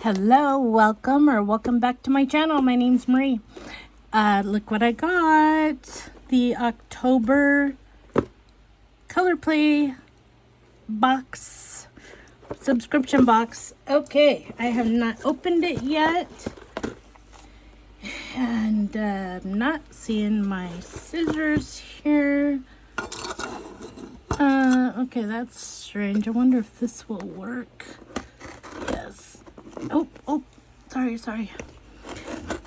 Hello, welcome back to my channel. My name's Marie. Look what I got. The October Color Play box, subscription box. Okay, I have not opened it yet. And I'm not seeing my scissors here. Okay, that's strange. I wonder if this will work. Yes. Oh, sorry.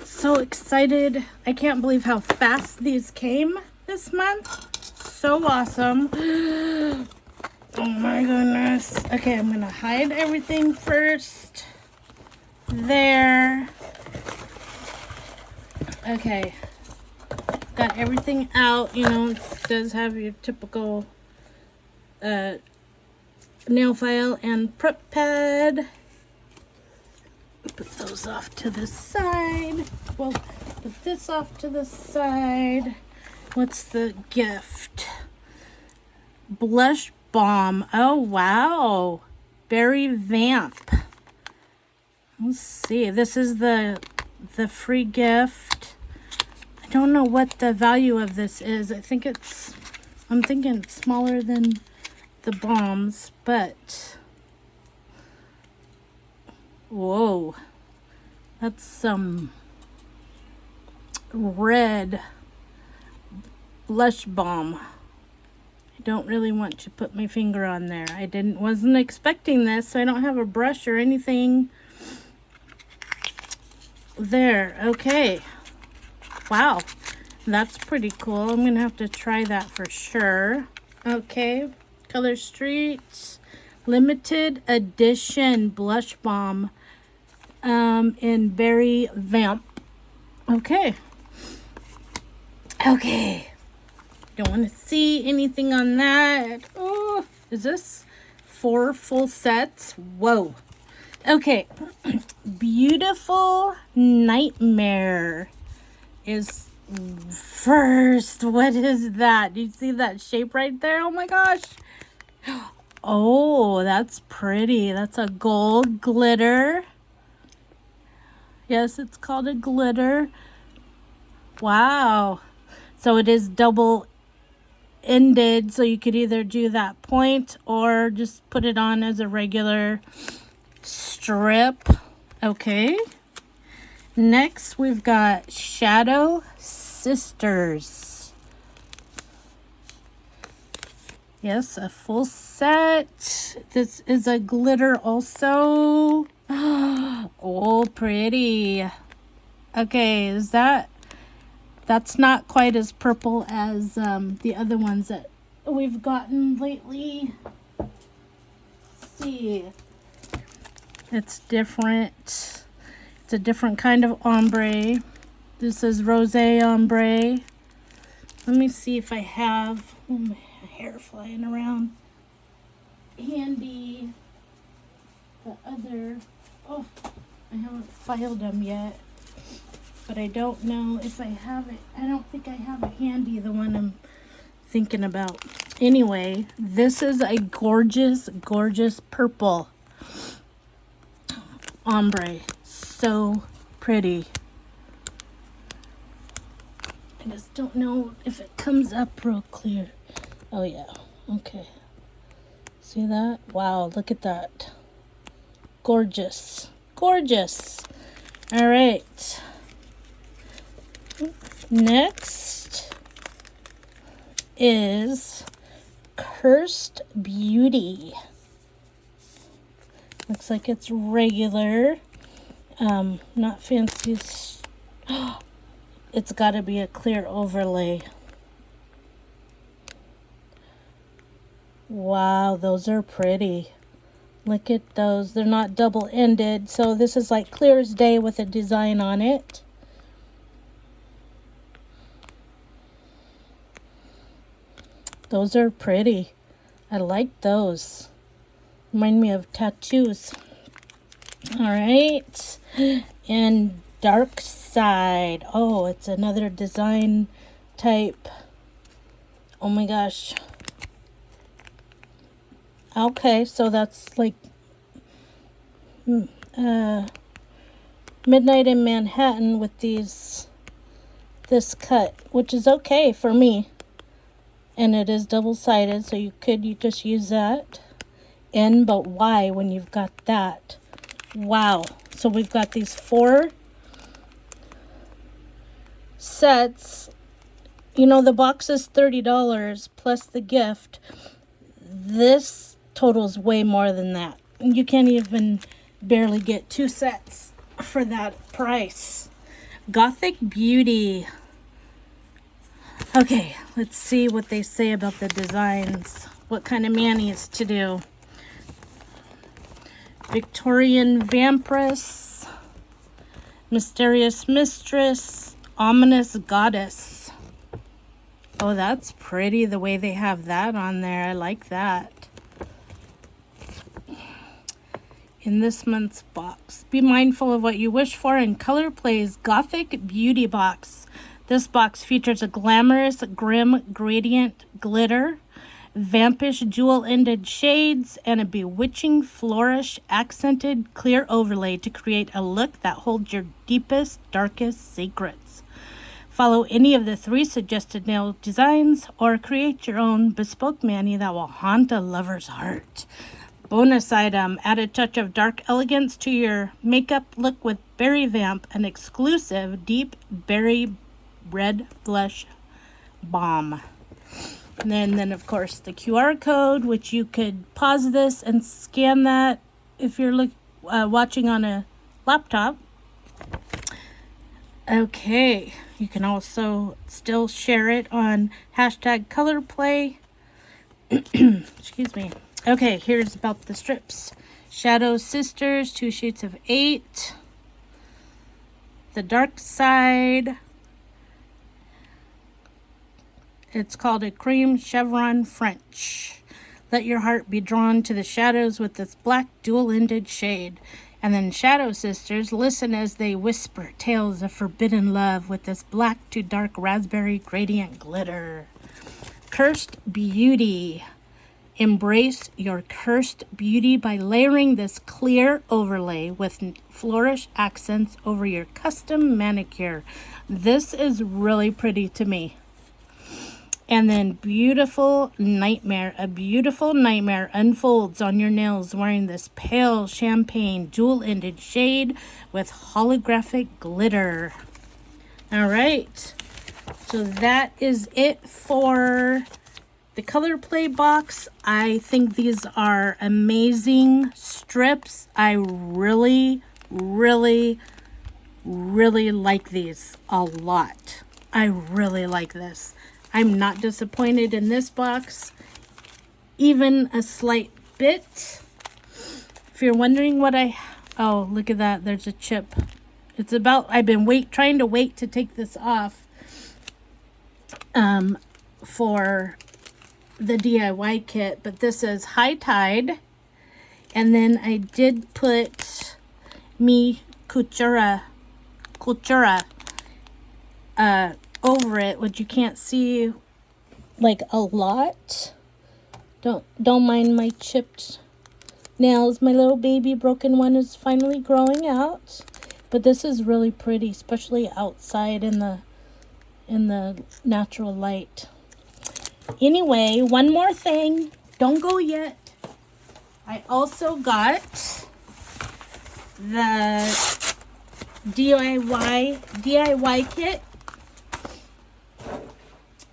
So excited. I can't believe how fast these came this month. So awesome. Oh my goodness. Okay, I'm gonna hide everything first. There. Okay. Got everything out. You know, it does have your typical nail file and prep pad. Put those off to the side. Well, put this off to the side. What's the gift? Blush balm. Oh, wow. Berry Vamp. Let's see. This is the free gift. I don't know what the value of this is. I'm thinking it's smaller than the balms, but whoa, that's some red blush balm. I don't really want to put my finger on there. Wasn't expecting this, so I don't have a brush or anything there. Okay, wow, that's pretty cool. I'm gonna have to try that for sure. Okay, Color Street limited edition blush balm in Berry Vamp. Okay. Don't want to see anything on that. Oh, is this 4 full sets? Whoa. Okay. Beautiful Nightmare is first. What is that? Do you see that shape right there? Oh my gosh. Oh, that's pretty. That's a gold glitter. Yes, it's called a glitter. Wow. So it is double ended, so you could either do that point or just put it on as a regular strip. Okay. Next, we've got Shadow Sisters. Yes, a full set. This is a glitter also. Oh, pretty. Okay, that's not quite as purple as the other ones that we've gotten lately. Let's see. It's different. It's a different kind of ombre. This is rosé ombre. Let me see if I have my hair flying around handy. The other, I haven't filed them yet, but I don't know if I have it. I don't think I have it handy, the one I'm thinking about. Anyway, this is a gorgeous purple ombre. So pretty. I just don't know if it comes up real clear. Oh yeah, okay. See that? Wow, look at that. Gorgeous. All right. Next is Cursed Beauty. Looks like it's regular. Not fancy. It's got to be a clear overlay. Wow, those are pretty. Look at those. They're not double-ended, so this is like clear as day with a design on it. Those are pretty. I like those. Remind me of tattoos. All right. And Dark Side. Oh, it's another design type. Oh my gosh. Okay, so that's like Midnight in Manhattan with this cut, which is okay for me. And it is double-sided, so you just use that. But why when you've got that? Wow. So we've got these 4 sets. You know, the box is $30 plus the gift. This totals way more than that. You can't even barely get 2 sets for that price. Gothic Beauty. Okay, let's see what they say about the designs. What kind of manis to do. Victorian Vampiress. Mysterious Mistress. Ominous Goddess. Oh, that's pretty the way they have that on there. I like that. In this month's box, be mindful of what you wish for in Color Play's Gothic Beauty Box. This box features a glamorous, grim gradient glitter, vampish jewel-ended shades, and a bewitching flourish accented clear overlay to create a look that holds your deepest, darkest secrets. Follow any of the 3 suggested nail designs or create your own bespoke mani that will haunt a lover's heart. Bonus item, add a touch of dark elegance to your makeup look with Berry Vamp, an exclusive deep berry red blush balm. And then of course the QR code, which you could pause this and scan that if you're watching on a laptop. Okay, you can also still share it on #ColorPlay. Excuse me. Okay, here's about the strips. Shadow Sisters, 2 sheets of 8. The Dark Side. It's called a Cream Chevron French. Let your heart be drawn to the shadows with this black dual-ended shade. And then Shadow Sisters, listen as they whisper tales of forbidden love with this black to dark raspberry gradient glitter. Cursed Beauty. Embrace your cursed beauty by layering this clear overlay with flourish accents over your custom manicure. This is really pretty to me. And then Beautiful Nightmare. A beautiful nightmare unfolds on your nails wearing this pale champagne dual-ended shade with holographic glitter. All right. So that is it for the Color Play box. I think these are amazing strips. I really, really, really like these a lot. I really like this. I'm not disappointed in this box, even a slight bit. If you're wondering what oh, look at that. There's a chip. It's about, I've been trying to wait to take this off for the DIY kit, but this is High Tide. And then I did put Mi Cultura over it, which you can't see like a lot. Don't mind my chipped nails. My little baby broken one is finally growing out, but this is really pretty, especially outside in the natural light. Anyway, one more thing, don't go yet. I also got the DIY kit.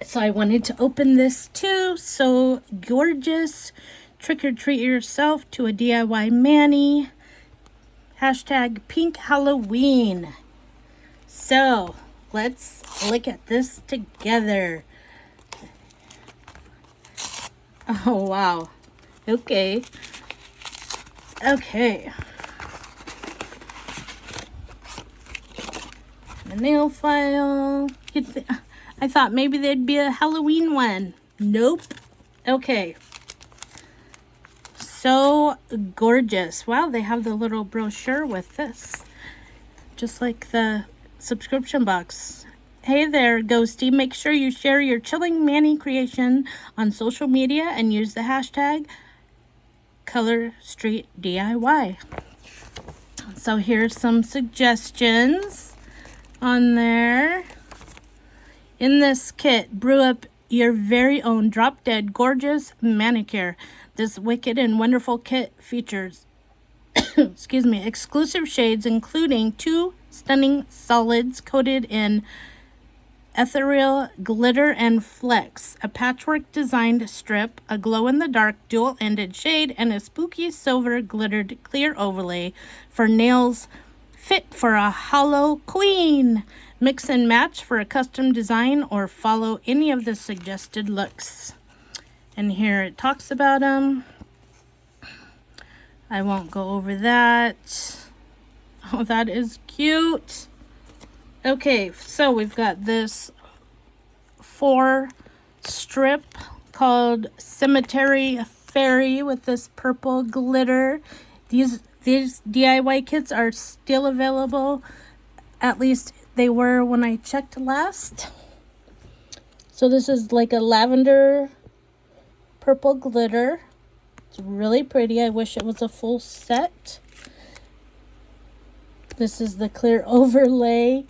So I wanted to open this too. So Gore-geous, trick or treat yourself to a DIY mani. #Pink Halloween. So let's look at this together. Oh, wow. Okay. Okay. The nail file. I thought maybe there'd be a Halloween one. Nope. Okay. So gorgeous. Wow, they have the little brochure with this. Just like the subscription box. Hey there, Ghosty. Make sure you share your chilling mani creation on social media and use the hashtag ColorStreetDIY. So here's some suggestions on there. In this kit, brew up your very own drop-dead gorgeous manicure. This wicked and wonderful kit features excuse me, exclusive shades, including 2 stunning solids coated in ethereal glitter and flecks, a patchwork designed strip, a glow-in-the-dark dual-ended shade, and a spooky silver glittered clear overlay for nails fit for a hollow queen. Mix and match for a custom design or follow any of the suggested looks. And here it talks about them. I won't go over that. Oh, that is cute. Okay, so we've got this 4 strip called Cemetery Fairy with this purple glitter. These DIY kits are still available. At least they were when I checked last. So this is like a lavender purple glitter. It's really pretty. I wish it was a full set. This is the clear overlay.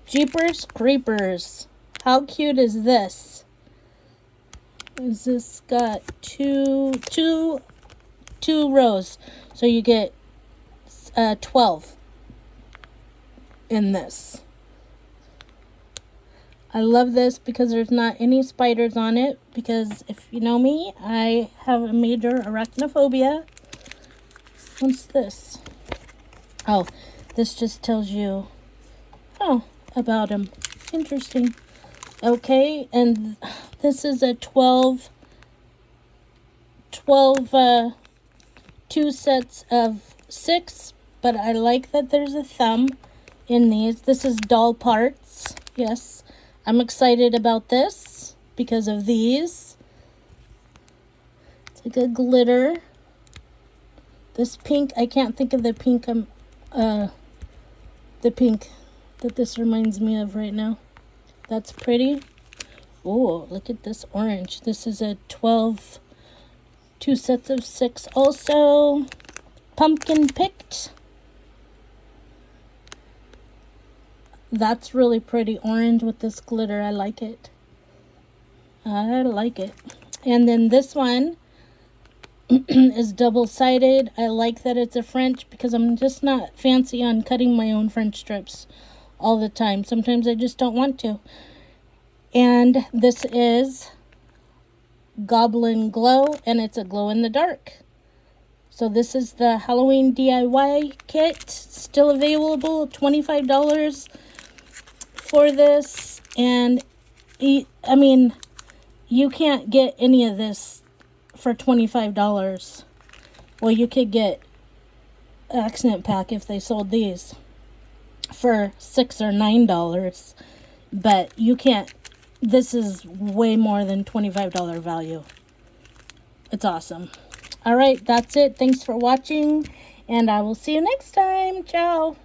Jeepers Creepers. How cute is this? Is this got two rows? So you get 12 in this. I love this because there's not any spiders on it, because if you know me, I have a major arachnophobia. What's this? Oh, this just tells you, about them. Interesting. Okay, and this is a 12, 2 sets of 6, but I like that there's a thumb in these. This is doll parts. Yes, I'm excited about this because of these. It's like a glitter. This pink, I can't think of the pink that this reminds me of right now. That's pretty. Oh, look at this orange. This is a 12, 2 sets of 6 also. Pumpkin picked. That's really pretty orange with this glitter. I like it. I like it. And then this one is double-sided. I like that it's a French because I'm just not fancy on cutting my own French strips all the time. Sometimes I just don't want to. And this is Goblin Glow, and it's a glow-in-the-dark. So this is the Halloween DIY kit. Still available, $25 for this. And I mean, you can't get any of this for $25. Well, you could get an accent pack if they sold these for $6 or $9, but you can't. This is way more than $25 value. It's awesome. All right, that's it. Thanks for watching, and I will see you next time. Ciao.